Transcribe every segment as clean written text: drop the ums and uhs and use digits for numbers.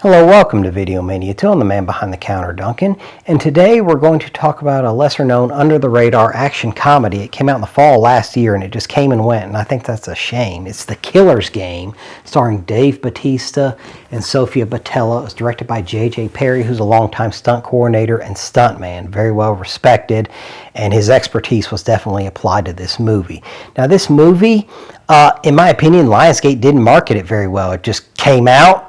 Hello, welcome to Video Mania 2. I'm the man behind the counter, Duncan, and today we're going to talk about a lesser-known, under-the-radar action comedy. It came out in the fall last year, and it just came and went, and I think that's a shame. It's The Killer's Game, starring Dave Bautista and Sofia Boutella. It was directed by J.J. Perry, who's a longtime stunt coordinator and stuntman, very well respected, and his expertise was definitely applied to this movie. Now, this movie, in my opinion, Lionsgate didn't market it very well. It just came out,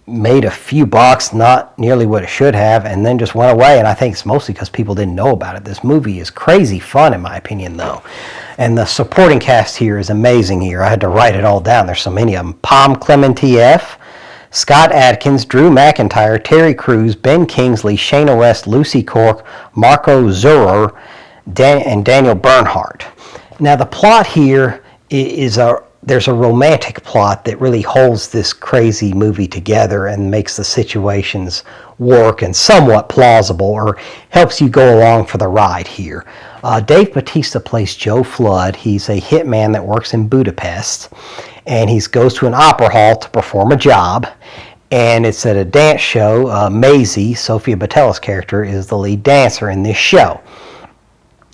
made a few bucks, not nearly what it should have, and then just went away. And I think it's mostly because people didn't know about it. This movie is crazy fun, in my opinion, though. And the supporting cast here is amazing here. I had to write it all down. There's so many of them. Pom Clementieff, Scott Adkins, Drew McIntyre, Terry Crews, Ben Kingsley, Shayna West, Lucy Cork, Marco Zurer, and Daniel Bernhardt. Now, the plot here is there's a romantic plot that really holds this crazy movie together and makes the situations work and somewhat plausible, or helps you go along for the ride here. Dave Bautista plays Joe Flood. He's a hitman that works in Budapest, and he goes to an opera hall to perform a job, and it's at a dance show. Maisie, Sofia Boutella's character, is the lead dancer in this show.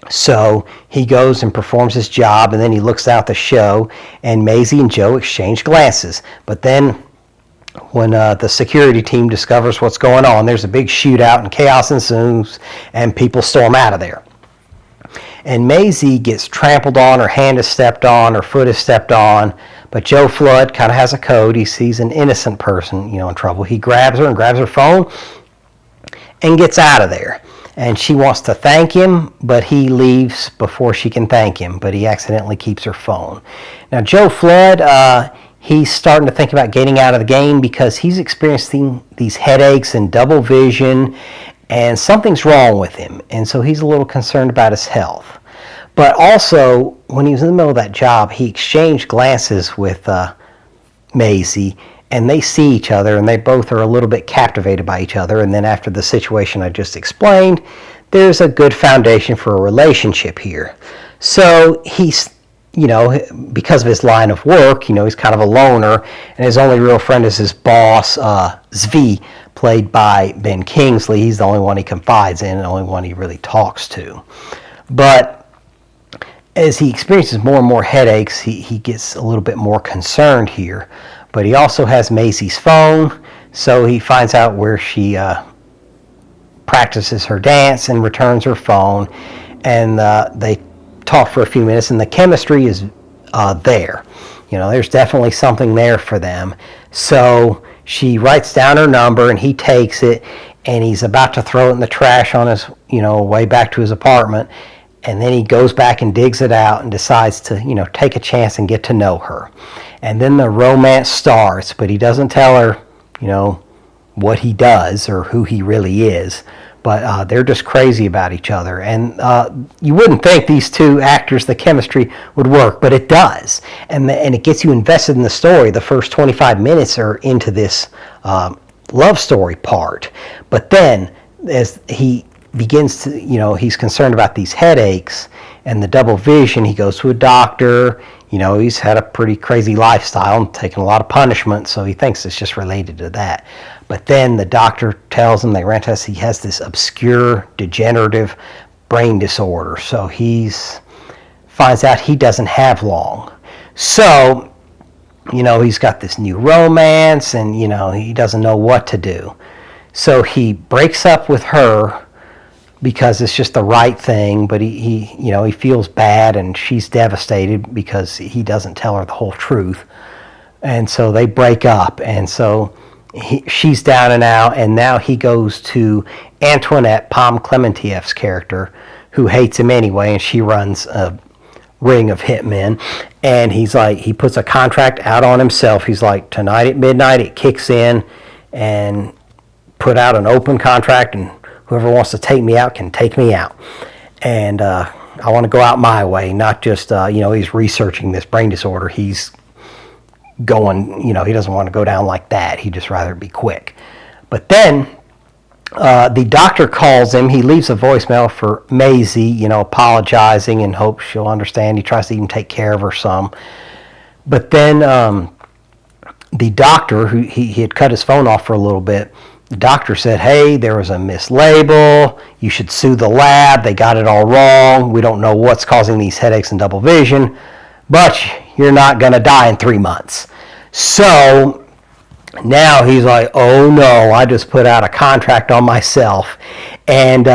So he goes and performs his job, and then he looks out the show, and Maisie and Joe exchange glances. But then when the security team discovers what's going on, there's a big shootout, and chaos ensues, and people storm out of there. And Maisie gets trampled on, her hand is stepped on, her foot is stepped on, but Joe Flood kind of has a code. He sees an innocent person, in trouble. He grabs her and grabs her phone and gets out of there. And she wants to thank him, but he leaves before she can thank him, but he accidentally keeps her phone. Now, Joe Flood, he's starting to think about getting out of the game because he's experiencing these headaches and double vision, and something's wrong with him, and so he's a little concerned about his health. But also, when he was in the middle of that job, he exchanged glances with Maisie, and they see each other, and they both are a little bit captivated by each other. And then after the situation I just explained, there's a good foundation for a relationship here. So he's, because of his line of work, he's kind of a loner, and his only real friend is his boss, Zvi, played by Ben Kingsley. He's the only one he confides in, and the only one he really talks to. But as he experiences more and more headaches, he gets a little bit more concerned here. But he also has Maisie's phone, so he finds out where she practices her dance and returns her phone. And they talk for a few minutes, and the chemistry is there. There's definitely something there for them. So she writes down her number, and he takes it, and he's about to throw it in the trash on his, way back to his apartment. And then he goes back and digs it out and decides to, take a chance and get to know her. And then the romance starts, but he doesn't tell her, what he does or who he really is. But they're just crazy about each other. And you wouldn't think these two actors, the chemistry would work, but it does. And it gets you invested in the story. The first 25 minutes are into this love story part. But then, as he begins to, he's concerned about these headaches and the double vision, he goes to a doctor. He's had a pretty crazy lifestyle and taken a lot of punishment, so he thinks it's just related to that. But then the doctor tells him, they ran tests, he has this obscure degenerative brain disorder. So finds out he doesn't have long. So, he's got this new romance, and, he doesn't know what to do. So he breaks up with her because it's just the right thing, but he feels bad, and she's devastated because he doesn't tell her the whole truth. And so they break up, and so she's down and out, and now he goes to Antoinette, Pom Clementieff's character, who hates him anyway, and she runs a ring of hitmen. And he puts a contract out on himself. He's like, tonight at midnight it kicks in, and put out an open contract, and whoever wants to take me out can take me out. And I want to go out my way, not just, he's researching this brain disorder. He's going, he doesn't want to go down like that. He'd just rather be quick. But then the doctor calls him. He leaves a voicemail for Maisie, apologizing and hopes she'll understand. He tries to even take care of her some. But then the doctor, who he had cut his phone off for a little bit, the doctor said, hey, there was a mislabel. You should sue the lab. They got it all wrong. We don't know what's causing these headaches and double vision, but you're not going to die in 3 months. So now he's like, oh no, I just put out a contract on myself. And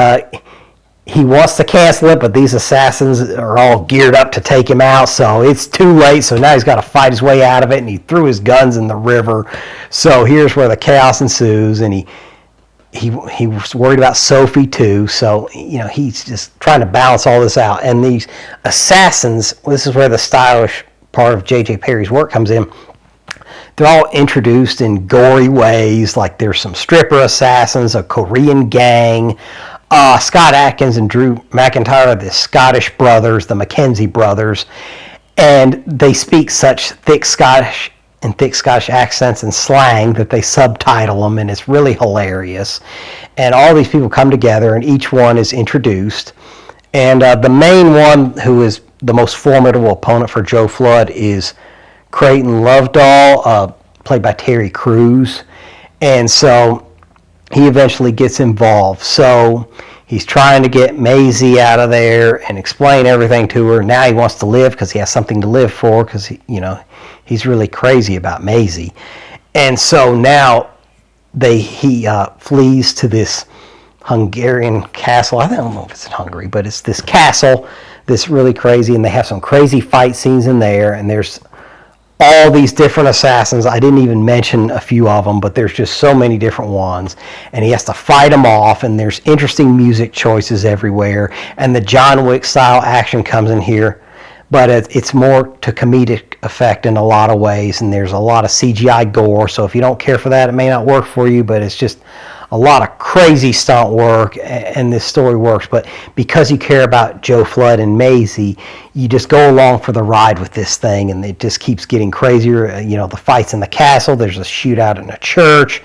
he wants to cancel it, but these assassins are all geared up to take him out, so it's too late. So now he's got to fight his way out of it, and he threw his guns in the river. So here's where the chaos ensues, and he was worried about Sophie too. So he's just trying to balance all this out. And these assassins, this is where the stylish part of J.J. Perry's work comes in. They're all introduced in gory ways, like there's some stripper assassins, a Korean gang. Scott Adkins and Drew McIntyre are the Scottish brothers, the Mackenzie brothers, and they speak such thick Scottish accents and slang that they subtitle them, and it's really hilarious. And all these people come together, and each one is introduced. And the main one, who is the most formidable opponent for Joe Flood, is Creighton Lovedoll, played by Terry Crews. And so he eventually gets involved. So he's trying to get Maisie out of there and explain everything to her. Now he wants to live because he has something to live for, because he's really crazy about Maisie. And so now he flees to this Hungarian castle. I don't know if it's in Hungary, but it's this castle that's really crazy, and they have some crazy fight scenes in there, and there's all these different assassins. I didn't even mention a few of them, but there's just so many different ones, and he has to fight them off, and there's interesting music choices everywhere, and the John Wick style action comes in here, but it's more to comedic effect in a lot of ways, and there's a lot of CGI gore, so if you don't care for that, it may not work for you, but it's just a lot of crazy stunt work, and this story works. But because you care about Joe Flood and Maisie, you just go along for the ride with this thing, and it just keeps getting crazier. The fights in the castle, there's a shootout in a church,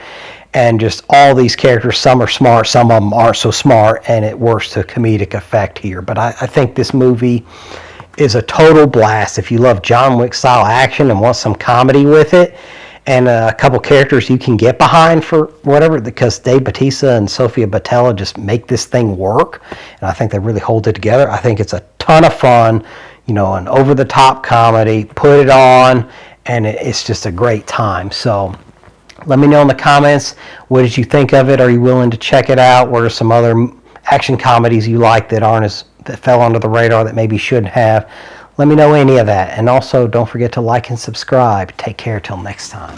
and just all these characters, some are smart, some of them aren't so smart, and it works to comedic effect here. But I think this movie is a total blast. If you love John Wick style action and want some comedy with it, and a couple characters you can get behind for whatever, because Dave Bautista and Sofia Boutella just make this thing work, and I think they really hold it together. I think it's a ton of fun, an over-the-top comedy. Put it on, and it's just a great time. So let me know in the comments, what did you think of it? Are you willing to check it out? What are some other action comedies you like that fell under the radar that maybe shouldn't have? Let me know any of that. And also, don't forget to like and subscribe. Take care till next time.